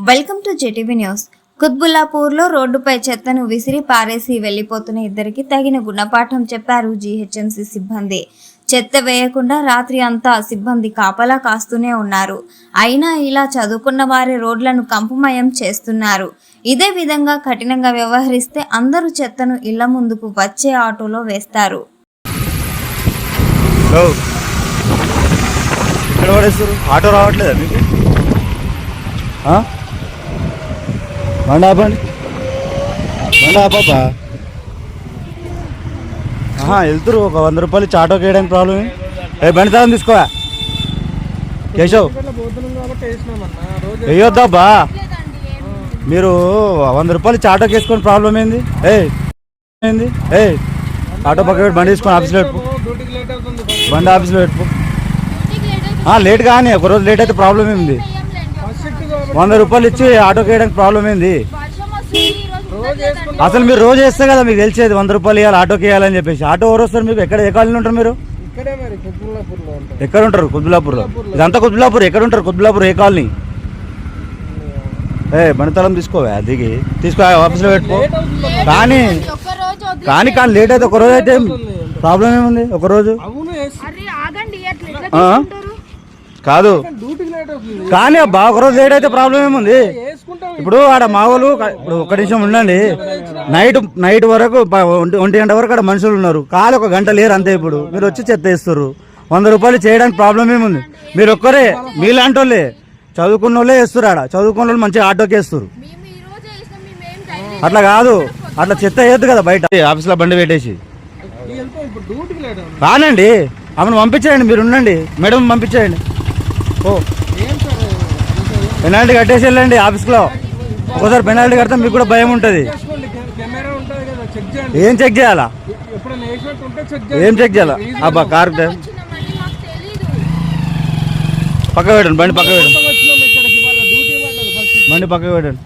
Welcome to JTV news. కుత్బుల్లాపూర్లో రోడ్డుపై చెత్తను విసిరి పారేసి వెళ్లిపోతున్న ఇద్దరికి తగిన గుణపాఠం చెప్పారు జీహెచ్ఎంసీ సిబ్బంది. చెత్త వేయకుండా రాత్రి అంతా సిబ్బంది కాపలా కాస్తూనే ఉన్నారు. అయినా ఇలా చదువుకున్న వారి రోడ్లను కంపుమయం చేస్తున్నారు. ఇదే విధంగా కఠినంగా వ్యవహరిస్తే అందరూ చెత్తను ఇళ్ల ముందుకు వచ్చే ఆటోలో వేస్తారు. ఆటో రావట్లేదా మీకు? బండి ఆపండి, బండి ఆపా. వెళ్తురు ఒక 100 రూపాయలు ఆటోకి వేయడానికి ప్రాబ్లం. బండి తాగం తీసుకో కేశవ్, వేయొద్దా బా. మీరు 100 రూపాయలు ఆటోకి వేసుకొని ప్రాబ్లం ఏంది? ఏంది ఆటో పక్క పెట్టి బండి తీసుకొని ఆఫీస్లో పెట్టుకో. బండి ఆఫీస్లో పెట్టుకో. లేట్ కానీ ఒకరోజు లేట్ అయితే ప్రాబ్లం ఏంది? 100 రూపాయలు ఇచ్చి ఆటోకి వేయడానికి ప్రాబ్లం ఏంది? అసలు మీరు రోజు వేస్తే కదా మీకు తెలిసేది 100 రూపాయలు ఇవ్వాలి ఆటోకి వేయాలని చెప్పేసి. ఆటో ఎవరు వస్తారు మీకు? ఎక్కడ ఏ కాలనీ ఉంటారు మీరు? ఎక్కడ ఉంటారు? కుత్బుల్లాపూర్లో. ఇదంతా కుత్బుల్లాపూర్. ఎక్కడ ఉంటారు కుత్బుల్లాపూర్? ఏ కాలనీ? బండితలం తీసుకోవా, దిగి తీసుకో ఆఫీస్లో పెట్టుకో. కానీ కానీ కానీ లేట్ అయితే ఒక రోజు అయితే ప్రాబ్లం ఏముంది? ఒకరోజు కాదు కానీ అబ్బా, ఒకరోజు లేట్ అయితే ప్రాబ్లం ఏముంది? ఇప్పుడు ఆడ మా వాళ్ళు ఇప్పుడు ఒక్క నిమిషం ఉండండి. నైట్ వరకు 1 గంట వరకు ఆడ మనుషులు ఉన్నారు. కాలు 1 గంట లేరు అంతే. ఇప్పుడు మీరు వచ్చి చెత్త వేస్తారు. 100 రూపాయలు చేయడానికి ప్రాబ్లం ఏముంది? మీరు ఒక్కరే, మీలాంటి వాళ్ళే చదువుకున్న వాళ్ళే వేస్తారు. ఆడ చదువుకున్న వాళ్ళు మంచిగా ఆటోకి వేస్తారు. అట్లా కాదు, అట్లా చెత్త వేయద్దు కదా బయట. ఆఫీస్లో బండి పెట్టేసి కానండి. ఆమెను పంపించేయండి, మీరు ఉండండి. మేడం పంపించేయండి. పెనాల్టీ కట్టేసి వెళ్ళండి ఆఫీస్లో. ఒకసారి పెనాల్టీ కడితే మీకు కూడా భయం ఉంటుంది. ఏం చెక్ చేయాలా? ఏం చెక్ చేయాలా? అబ్బా కారు పక్క పెట్టండి, బండి పక్క పెట్టండి, బండి పక్క పెట్టండి.